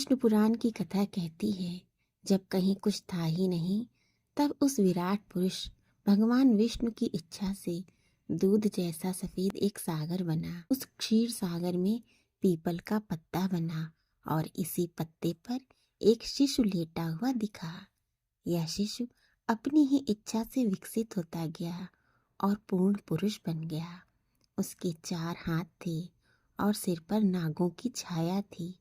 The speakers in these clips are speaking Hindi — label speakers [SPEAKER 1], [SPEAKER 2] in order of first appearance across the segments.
[SPEAKER 1] विष्णु पुराण की कथा कहती है, जब कहीं कुछ था ही नहीं, तब उस विराट पुरुष भगवान विष्णु की इच्छा से दूध जैसा सफेद एक सागर बना। उस क्षीर सागर में पीपल का पत्ता बना और इसी पत्ते पर एक शिशु लेटा हुआ दिखा। यह शिशु अपनी ही इच्छा से विकसित होता गया और पूर्ण पुरुष बन गया। उसके 4 हाथ थे और सिर पर नागों की छाया थी।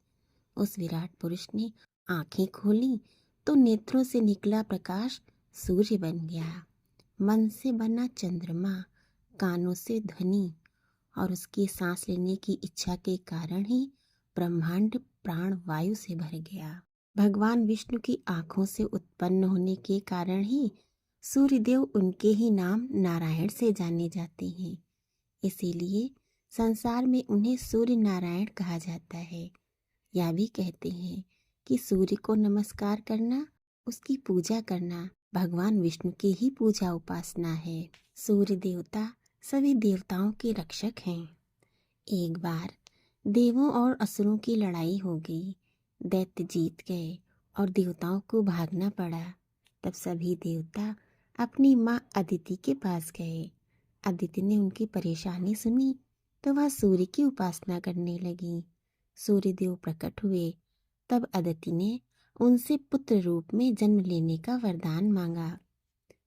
[SPEAKER 1] उस विराट पुरुष ने आंखें खोली तो नेत्रों से निकला प्रकाश सूर्य बन गया। मन से बना चंद्रमा, कानों से ध्वनि और उसकी सांस लेने की इच्छा के कारण ही ब्रह्मांड प्राण वायु से भर गया। भगवान विष्णु की आंखों से उत्पन्न होने के कारण ही सूर्यदेव उनके ही नाम नारायण से जाने जाते हैं। इसीलिए संसार में उन्हें सूर्य नारायण कहा जाता है। यह भी कहते हैं कि सूर्य को नमस्कार करना, उसकी पूजा करना भगवान विष्णु की ही पूजा उपासना है। सूर्य देवता सभी देवताओं के रक्षक हैं। एक बार देवों और असुरों की लड़ाई हो गई। दैत्य जीत गए और देवताओं को भागना पड़ा। तब सभी देवता अपनी माँ अदिति के पास गए। अदिति ने उनकी परेशानी सुनी तो वह सूर्य की उपासना करने लगी। सूर्यदेव प्रकट हुए। तब अदिति ने उनसे पुत्र रूप में जन्म लेने का वरदान मांगा।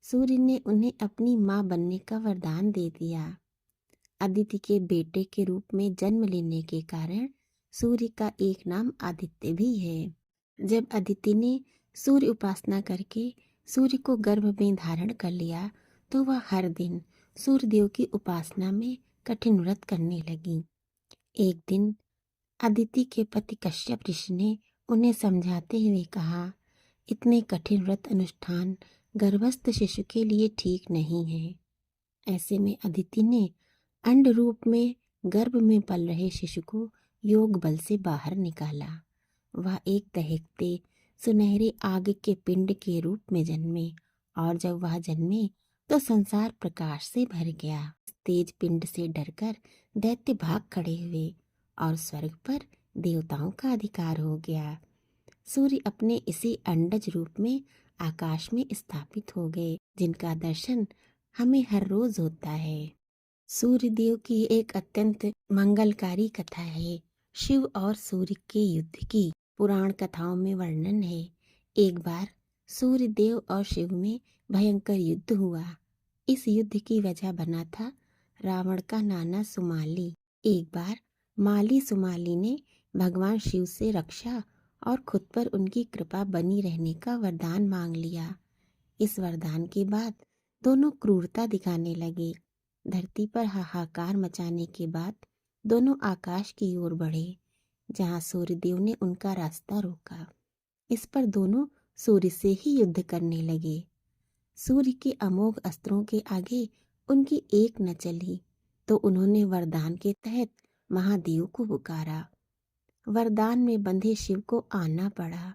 [SPEAKER 1] सूर्य ने उन्हें अपनी माँ बनने का वरदान दे दिया। अदिति के बेटे के रूप में जन्म लेने के कारण सूर्य का एक नाम आदित्य भी है। जब अदिति ने सूर्य उपासना करके सूर्य को गर्भ में धारण कर लिया तो वह हर दिन सूर्यदेव की उपासना में कठिन व्रत करने लगी। एक दिन अदिति के पति कश्यप ऋषि ने उन्हें समझाते हुए कहा, इतने कठिन व्रत अनुष्ठान गर्भस्थ शिशु के लिए ठीक नहीं है। ऐसे में अदिति ने अंड रूप में गर्भ में पल रहे शिशु को योग बल से बाहर निकाला। वह एक दहकते सुनहरे आग के पिंड के रूप में जन्मे और जब वह जन्मे तो संसार प्रकाश से भर गया। तेज पिंड से डरकर दैत्य भाग खड़े हुए और स्वर्ग पर देवताओं का अधिकार हो गया। सूर्य अपने इसी अंडज रूप में आकाश में स्थापित हो गए, जिनका दर्शन हमें हर रोज होता है। सूर्यदेव की एक अत्यंत मंगलकारी कथा है। शिव और सूर्य के युद्ध की पुराण कथाओं में वर्णन है। एक बार सूर्यदेव और शिव में भयंकर युद्ध हुआ। इस युद्ध की वजह बना था रावण का नाना सुमाली। एक बार माली सुमाली ने भगवान शिव से रक्षा और खुद पर उनकी कृपा बनी रहने का वरदान मांग लिया। इस वरदान के बाद दोनों क्रूरता दिखाने लगे। धरती पर हाहाकार मचाने के बाद दोनों आकाश की ओर बढ़े, जहां सूर्यदेव ने उनका रास्ता रोका। इस पर दोनों सूर्य से ही युद्ध करने लगे। सूर्य के अमोघ अस्त्रों के आगे उनकी एक न चली तो उन्होंने वरदान के तहत महादेव को पुकारा। वरदान में बंधे शिव को आना पड़ा।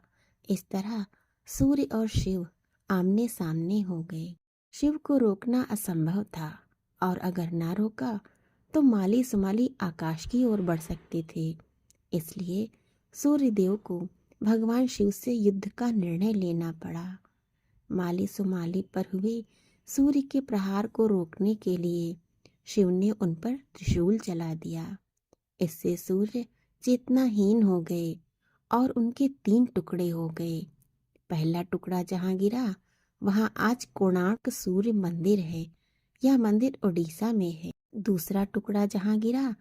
[SPEAKER 1] इस तरह सूर्य और शिव आमने सामने हो गए। शिव को रोकना असंभव था और अगर ना रोका तो माली सुमाली आकाश की ओर बढ़ सकते थे। इसलिए सूर्यदेव को भगवान शिव से युद्ध का निर्णय लेना पड़ा। माली सुमाली पर हुए सूर्य के प्रहार को रोकने के लिए शिव ने उन पर त्रिशूल चला दिया। इससे सूर्य चेतनाहीन हो गए और उनके 3 टुकड़े हो गए। पहला टुकड़ा जहाँ गिरा वहाँ आज कोणार्क सूर्य मंदिर है। यह मंदिर उड़ीसा में है। दूसरा टुकड़ा जहाँ गिरा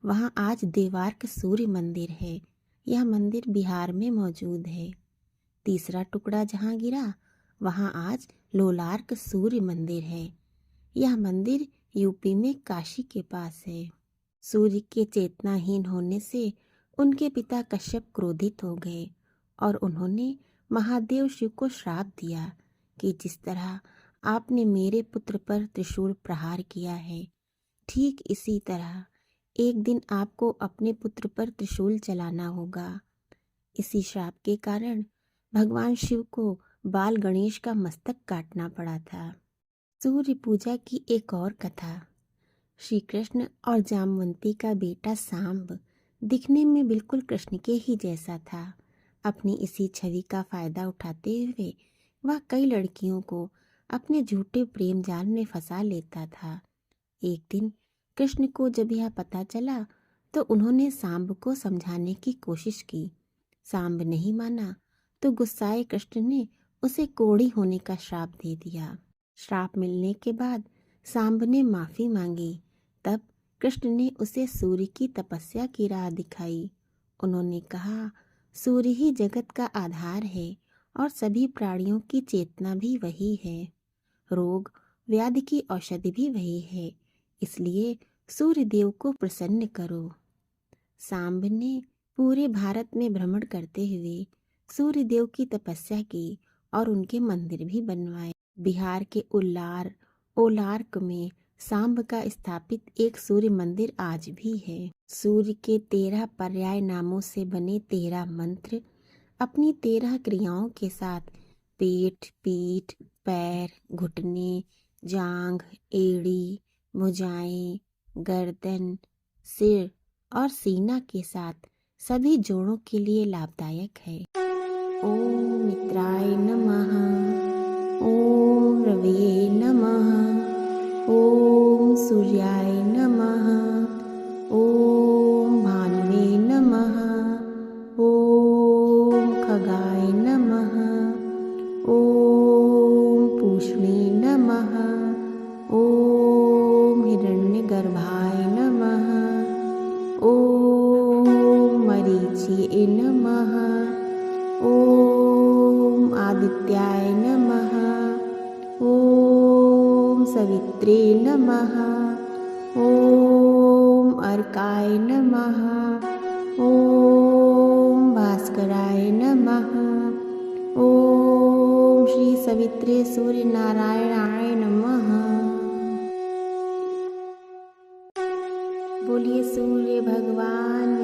[SPEAKER 1] वहाँ आज देवार्क सूर्य मंदिर है। यह मंदिर बिहार में मौजूद है। तीसरा टुकड़ा जहाँ गिरा वहाँ आज लोलार्क सूर्य मंदिर है। यह मंदिर यूपी में काशी के पास है। सूर्य के चेतनाहीन होने से उनके पिता कश्यप क्रोधित हो गए और उन्होंने महादेव शिव को श्राप दिया कि जिस तरह आपने मेरे पुत्र पर त्रिशूल प्रहार किया है, ठीक इसी तरह एक दिन आपको अपने पुत्र पर त्रिशूल चलाना होगा। इसी श्राप के कारण भगवान शिव को बाल गणेश का मस्तक काटना पड़ा था। सूर्य पूजा की एक और कथा। श्री कृष्ण और जामवंती का बेटा सांब दिखने में बिल्कुल कृष्ण के ही जैसा था। अपनी इसी छवि का फायदा उठाते हुए वह कई लड़कियों को अपने झूठे प्रेम जाल में फंसा लेता था। एक दिन कृष्ण को जब यह पता चला तो उन्होंने सांब को समझाने की कोशिश की। सांब नहीं माना तो गुस्साए कृष्ण ने उसे कोढ़ी होने का श्राप दे दिया। श्राप मिलने के बाद सांब ने माफी मांगी। तब कृष्ण ने उसे सूर्य की तपस्या की राह दिखाई। उन्होंने कहा, सूर्य ही जगत का आधार है और सभी प्राणियों की चेतना भी वही है। रोग व्याधि की औषधि भी वही है, इसलिए सूर्य देव को प्रसन्न करो। सांब ने पूरे भारत में भ्रमण करते हुए सूर्य देव की तपस्या की और उनके मंदिर भी बनवाए। बिहार के ओलार्क में सांब का स्थापित एक सूर्य मंदिर आज भी है। सूर्य के 13 पर्याय नामों से बने 13 मंत्र अपनी 13 क्रियाओं के साथ पेट, पीठ, पैर, घुटने, जांघ, एड़ी, भुजाएं, गर्दन, सिर और सीना के साथ सभी जोड़ों के लिए लाभदायक है। ओम मित्राय नमः, ओम रवि नमः, ओम सूर्याय नमः, ओम भानुवे नमः, ओम खगाय नमः, ओम पूष्णे नमः, ओम हिरण्यगर्भाय नमः, ओम मरीचिये नमः, ओम आदित्याय नमः, ओम सवित्रे नमः, ओम अर्काय नमः, ओम भास्कराय नमः, ओम श्री सवित्रे सूर्य नारायणाय नमः। बोलिए सूर्य भगवान